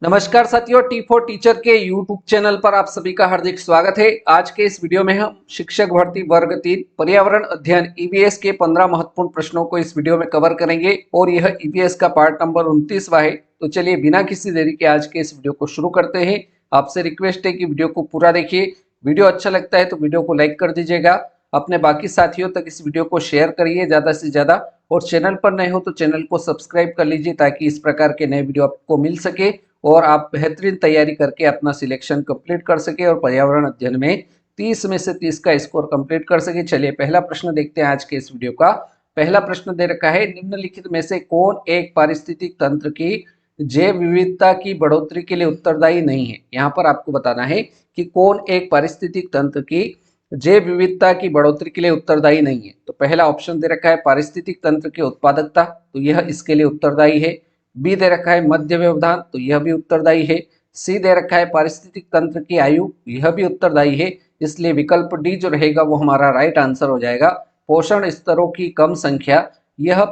नमस्कार साथियों, T4 teacher के यूट्यूब चैनल पर आप सभी का हार्दिक स्वागत है। आज के इस वीडियो में हम शिक्षक भर्ती वर्ग 3 पर्यावरण अध्ययन ईवीएस के 15 महत्वपूर्ण प्रश्नों को इस वीडियो में कवर करेंगे और यह ईवीएस का पार्ट नंबर 29वां है। तो चलिए बिना किसी देरी के आज के इस वीडियो को शुरू करते हैं। आपसे रिक्वेस्ट है कि वीडियो को पूरा देखिए। वीडियो अच्छा लगता है तो वीडियो को लाइक कर दीजिएगा, अपने बाकी साथियों तक इस वीडियो को शेयर करिए ज़्यादा से ज़्यादा, और चैनल पर नए हो तो चैनल को सब्सक्राइब कर लीजिए ताकि इस प्रकार के नए वीडियो आपको मिल सके और आप बेहतरीन तैयारी करके अपना सिलेक्शन कंप्लीट कर सके और पर्यावरण अध्ययन में 30 में से 30 का स्कोर कंप्लीट कर सके। चलिए पहला प्रश्न देखते हैं आज के इस वीडियो का। पहला प्रश्न दे रखा है, निम्नलिखित में से कौन एक पारिस्थितिक तंत्र की जैव विविधता की बढ़ोतरी के लिए उत्तरदायी नहीं है। यहाँ पर आपको बताना है कि कौन एक पारिस्थितिक तंत्र की जैव विविधता की बढ़ोतरी के लिए उत्तरदायी नहीं है। तो पहला ऑप्शन दे रखा है पारिस्थितिक तंत्र की उत्पादकता, तो यह इसके लिए उत्तरदायी है। बी दे रखा है मध्य व्यवधान, तो यह भी उत्तरदायी है। सी दे रखा है पारिस्थितिक तंत्र की आयु, यह भी उत्तरदायी है। इसलिए विकल्प डी जो रहेगा वो हमारा राइट आंसर हो जाएगा। पोषण स्तरों की कम संख्या यह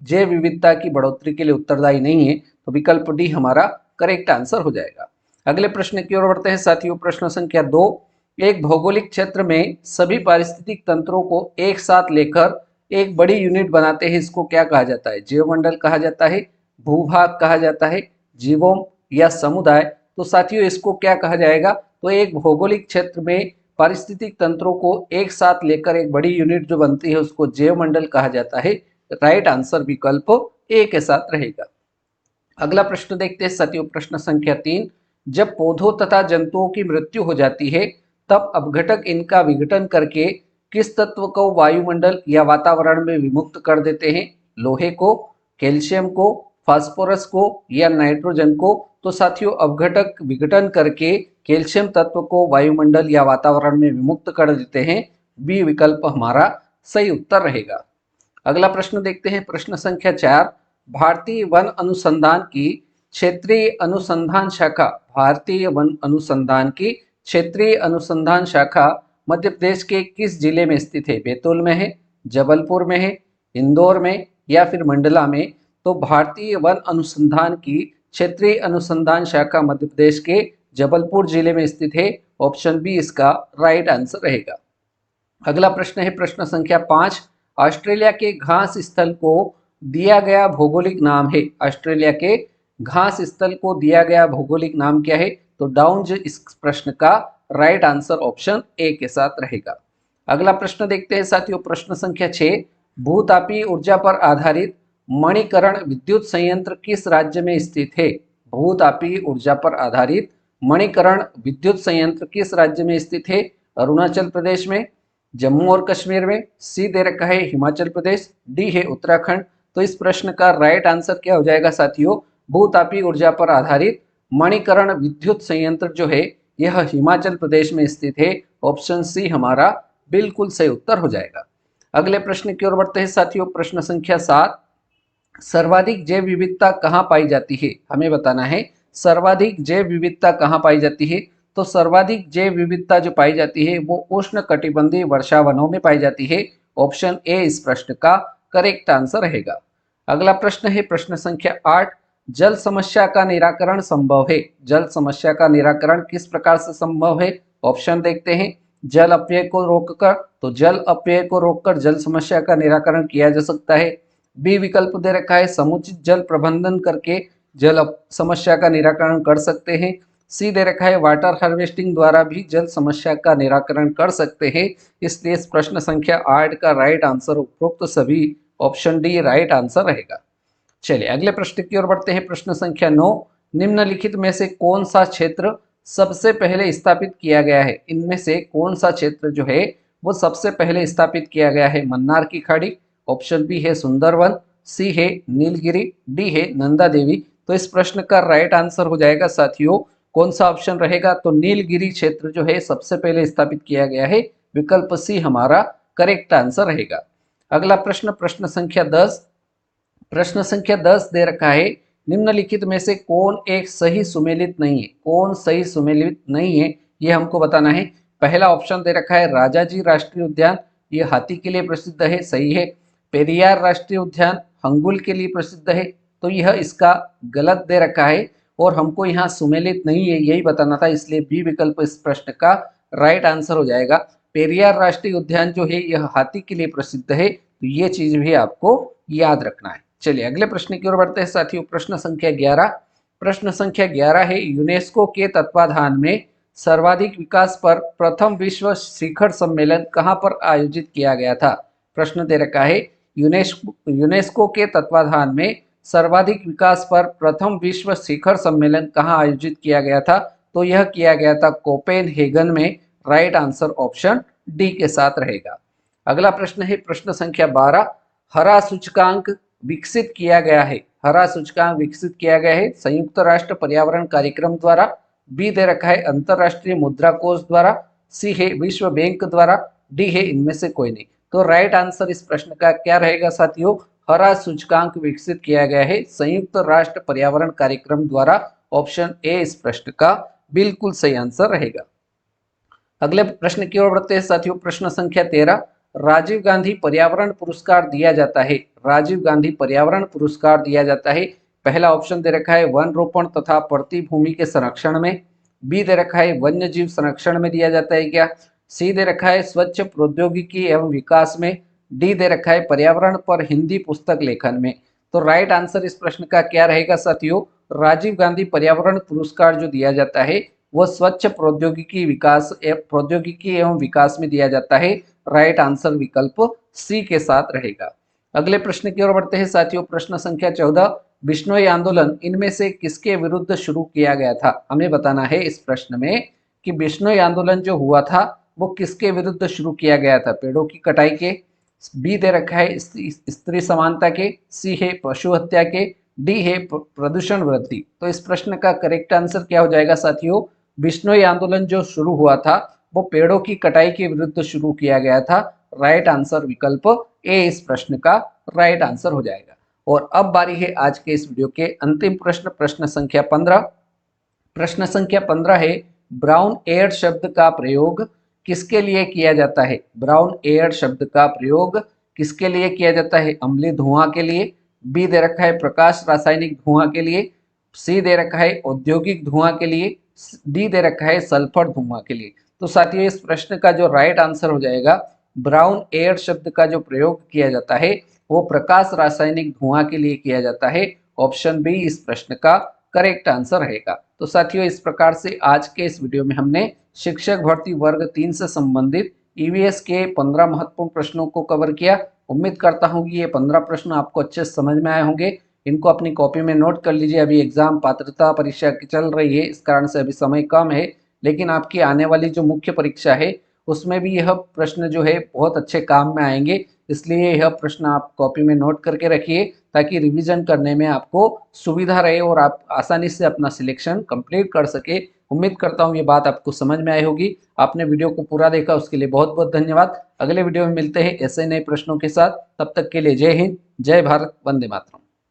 जैव विविधता की बढ़ोतरी के लिए उत्तरदायी नहीं है, तो विकल्प डी हमारा करेक्ट आंसर हो जाएगा। अगले प्रश्न की ओर बढ़ते हैं साथियों। प्रश्न संख्या 2, एक भौगोलिक क्षेत्र में सभी पारिस्थितिक तंत्रों को एक साथ लेकर एक बड़ी यूनिट बनाते हैं, इसको क्या कहा जाता है। जीवमंडल कहा जाता है, भूभाग कहा जाता है, जीवोम या समुदाय। तो साथियों इसको क्या कहा जाएगा, तो एक भौगोलिक क्षेत्र में पारिस्थितिक तंत्रों को एक साथ लेकर एक बड़ी यूनिट जो बनती है उसको जैवमंडल कहा जाता है। राइट आंसर विकल्प ए के साथ रहेगा। अगला प्रश्न देखते हैं साथियों। प्रश्न संख्या 3, जब पौधों तथा जंतुओं की मृत्यु हो जाती है तब अपघटक इनका विघटन करके किस तत्व को वायुमंडल या वातावरण में विमुक्त कर देते हैं। लोहे को, कैल्शियम को, फास्फोरस को या नाइट्रोजन को। तो साथियों अपघटक विघटन करके कैल्शियम तत्व को वायुमंडल या वातावरण में विमुक्त कर देते हैं। बी विकल्प हमारा सही उत्तर रहेगा। अगला प्रश्न देखते हैं। प्रश्न संख्या 4, भारतीय वन अनुसंधान की क्षेत्रीय अनुसंधान शाखा, भारतीय वन अनुसंधान की क्षेत्रीय अनुसंधान शाखा मध्य प्रदेश के किस जिले में स्थित है। बैतूल में है, जबलपुर में है, इंदौर में या फिर मंडला में। तो भारतीय वन अनुसंधान की क्षेत्रीय अनुसंधान शाखा मध्य प्रदेश के जबलपुर जिले में स्थित है। ऑप्शन बी इसका राइट आंसर रहेगा। अगला प्रश्न है प्रश्न संख्या 5, ऑस्ट्रेलिया के घास स्थल को दिया गया भौगोलिक नाम है। ऑस्ट्रेलिया के घास स्थल को दिया गया भौगोलिक नाम क्या है। तो डाउन्ज इस प्रश्न का राइट आंसर ऑप्शन ए के साथ रहेगा। अगला प्रश्न देखते हैं साथियों। प्रश्न संख्या 6, भूतापीय ऊर्जा पर आधारित मणिकरण विद्युत संयंत्र किस राज्य में स्थित है। भूतापीय ऊर्जा पर आधारित मणिकरण विद्युत संयंत्र किस राज्य में स्थित है। अरुणाचल प्रदेश में, जम्मू और कश्मीर में, सी दे रखा है हिमाचल प्रदेश, डी है उत्तराखंड। तो इस प्रश्न का राइट आंसर क्या हो जाएगा साथियों, भूतापीय ऊर्जा पर आधारित मणिकरण विद्युत संयंत्र जो है यह हिमाचल प्रदेश में स्थित है। ऑप्शन सी हमारा बिल्कुल सही उत्तर हो जाएगा। अगले प्रश्न की ओर बढ़ते हैं साथियों। प्रश्न संख्या 7, सर्वाधिक जैव विविधता कहाँ पाई जाती है। हमें बताना है सर्वाधिक जैव विविधता कहाँ पाई जाती है। तो सर्वाधिक जैव विविधता जो पाई जाती है वो उष्ण कटिबंधीय वर्षा वनों में पाई जाती है। ऑप्शन ए इस प्रश्न का करेक्ट आंसर रहेगा। अगला प्रश्न है प्रश्न संख्या 8, जल समस्या का निराकरण संभव है। जल समस्या का निराकरण किस प्रकार से संभव है। ऑप्शन देखते हैं। जल अपव्यय को रोककर, तो जल अपव्यय को रोककर जल समस्या का निराकरण किया जा सकता है। बी विकल्प दे रखा है, समुचित जल प्रबंधन करके जल समस्या का निराकरण कर सकते हैं। सी दे रखा है, वाटर हार्वेस्टिंग द्वारा भी जल समस्या का निराकरण कर सकते हैं। इसलिए इस प्रश्न संख्या 8 का राइट आंसर उपरोक्त सभी ऑप्शन डी राइट आंसर रहेगा। चलिए अगले प्रश्न की ओर बढ़ते हैं। प्रश्न संख्या 9, निम्नलिखित में से कौन सा क्षेत्र सबसे पहले स्थापित किया गया है। इनमें से कौन सा क्षेत्र जो है वो सबसे पहले स्थापित किया गया है। मन्नार की खाड़ी, ऑप्शन बी है सुंदरवन, सी है नीलगिरी, डी है नंदा देवी। तो इस प्रश्न का राइट आंसर हो जाएगा साथियों, कौन सा ऑप्शन रहेगा, तो नीलगिरी क्षेत्र जो है सबसे पहले स्थापित किया गया है। विकल्प सी हमारा करेक्ट आंसर रहेगा। अगला प्रश्न प्रश्न संख्या 10, प्रश्न संख्या 10 दे रखा है, निम्नलिखित में से कौन एक सही सुमेलित नहीं है। कौन सही सुमेलित नहीं है ये हमको बताना है। पहला ऑप्शन दे रखा है राजाजी राष्ट्रीय उद्यान, ये हाथी के लिए प्रसिद्ध है, सही है। पेरियार राष्ट्रीय उद्यान हंगुल के लिए प्रसिद्ध है, तो यह इसका गलत दे रखा है। और हमको यहाँ सुमेलित नहीं है यही बताना था, इसलिए बी विकल्प इस प्रश्न का राइट आंसर हो जाएगा। पेरियार राष्ट्रीय उद्यान जो है यह हाथी के लिए प्रसिद्ध है, तो ये चीज भी आपको याद रखना है। चलिए अगले प्रश्न की ओर बढ़ते हैं साथियों। प्रश्न संख्या 11। प्रश्न संख्या 11 है, यूनेस्को के तत्वाधान में सर्वाधिक विकास पर प्रथम विश्व शिखर सम्मेलन कहां पर आयोजित किया गया था। प्रश्न दे रखा है, यूनेस्को के तत्वाधान में सर्वाधिक विकास पर प्रथम विश्व शिखर सम्मेलन कहां आयोजित किया गया था। तो यह किया गया था कोपेनहेगन में। राइट आंसर ऑप्शन डी के साथ रहेगा। अगला प्रश्न है प्रश्न संख्या 12। हरा सूचकांक विकसित किया गया है। हरा सूचकांक विकसित किया गया है संयुक्त राष्ट्र पर्यावरण कार्यक्रम द्वारा, बी दे रखा है अंतरराष्ट्रीय मुद्रा कोष द्वारा, सी है विश्व बैंक द्वारा, डी है इनमें से कोई नहीं। तो राइट आंसर इस प्रश्न का क्या रहेगा साथियों, हरा सूचकांक विकसित किया गया है संयुक्त राष्ट्र पर्यावरण कार्यक्रम द्वारा। ऑप्शन ए इस प्रश्न का बिल्कुल सही आंसर रहेगा। अगले प्रश्न की ओर बढ़ते हैं साथियों। प्रश्न संख्या 13। राजीव गांधी पर्यावरण पुरस्कार दिया जाता है। राजीव गांधी पर्यावरण पुरस्कार दिया जाता है। पहला ऑप्शन दे रखा है वन रोपण तथा पड़ती भूमि के संरक्षण में, बी दे रखा है वन्य जीव संरक्षण में दिया जाता है क्या, सी दे रखा है स्वच्छ प्रौद्योगिकी एवं विकास में, डी दे रखा है पर्यावरण पर हिंदी पुस्तक लेखन में। तो राइट आंसर इस प्रश्न का क्या रहेगा साथियों, राजीव गांधी पर्यावरण पुरस्कार जो दिया जाता है वह स्वच्छ प्रौद्योगिकी एवं विकास में दिया जाता है। राइट आंसर विकल्प सी के साथ रहेगा। अगले प्रश्न की ओर बढ़ते हैं साथियों। प्रश्न संख्या 14। बिश्नोई आंदोलन इनमें से किसके विरुद्ध शुरू किया गया था। हमें बताना है इस प्रश्न में कि बिश्नोई आंदोलन जो हुआ था वो किसके विरुद्ध शुरू किया गया था। पेड़ों की कटाई के, बी दे रखा है स्त्री समानता के, सी है पशु हत्या के, डी है प्रदूषण वृद्धि। तो इस प्रश्न का करेक्ट आंसर क्या हो जाएगा साथियों, बिश्नोई आंदोलन जो शुरू हुआ था वो पेड़ों की कटाई के विरुद्ध शुरू किया गया था। राइट आंसर विकल्प ए इस प्रश्न का राइट आंसर हो जाएगा। और अब बारी है आज के इस वीडियो के अंतिम प्रश्न, प्रश्न संख्या 15। प्रश्न संख्या 15 है, ब्राउन एयर शब्द का प्रयोग किसके लिए किया जाता है। ब्राउन एयर शब्द का प्रयोग किसके लिए किया जाता है, अम्लीय धुआं के लिए, बी दे रखा है प्रकाश रासायनिक धुआं के लिए, सी दे रखा है औद्योगिक धुआं के लिए, डी दे रखा है सल्फर धुआं के लिए। तो साथियों इस प्रश्न का जो राइट आंसर हो जाएगा, ब्राउन एयर शब्द का जो प्रयोग किया जाता है वो प्रकाश रासायनिक धुआं के लिए किया जाता है। ऑप्शन बी इस प्रश्न का करेक्ट आंसर रहेगा। तो साथियों इस प्रकार से आज के इस वीडियो में हमने शिक्षक भर्ती वर्ग 3 से संबंधित ईवीएस के 15 महत्वपूर्ण प्रश्नों को कवर किया। उम्मीद करता हूं कि ये 15 प्रश्न आपको अच्छे से समझ में आए होंगे। इनको अपनी कॉपी में नोट कर लीजिए। अभी एग्जाम पात्रता परीक्षा की चल रही है, इस कारण से अभी समय कम है, लेकिन आपकी आने वाली जो मुख्य परीक्षा है उसमें भी यह प्रश्न जो है बहुत अच्छे काम में आएंगे। इसलिए यह प्रश्न आप कॉपी में नोट करके रखिए ताकि रिवीजन करने में आपको सुविधा रहे और आप आसानी से अपना सिलेक्शन कंप्लीट कर सके। उम्मीद करता हूँ ये बात आपको समझ में आई होगी। आपने वीडियो को पूरा देखा उसके लिए बहुत बहुत धन्यवाद। अगले वीडियो में मिलते हैं ऐसे नए प्रश्नों के साथ। तब तक के लिए जय हिंद, जय भारत, वंदे मातरम।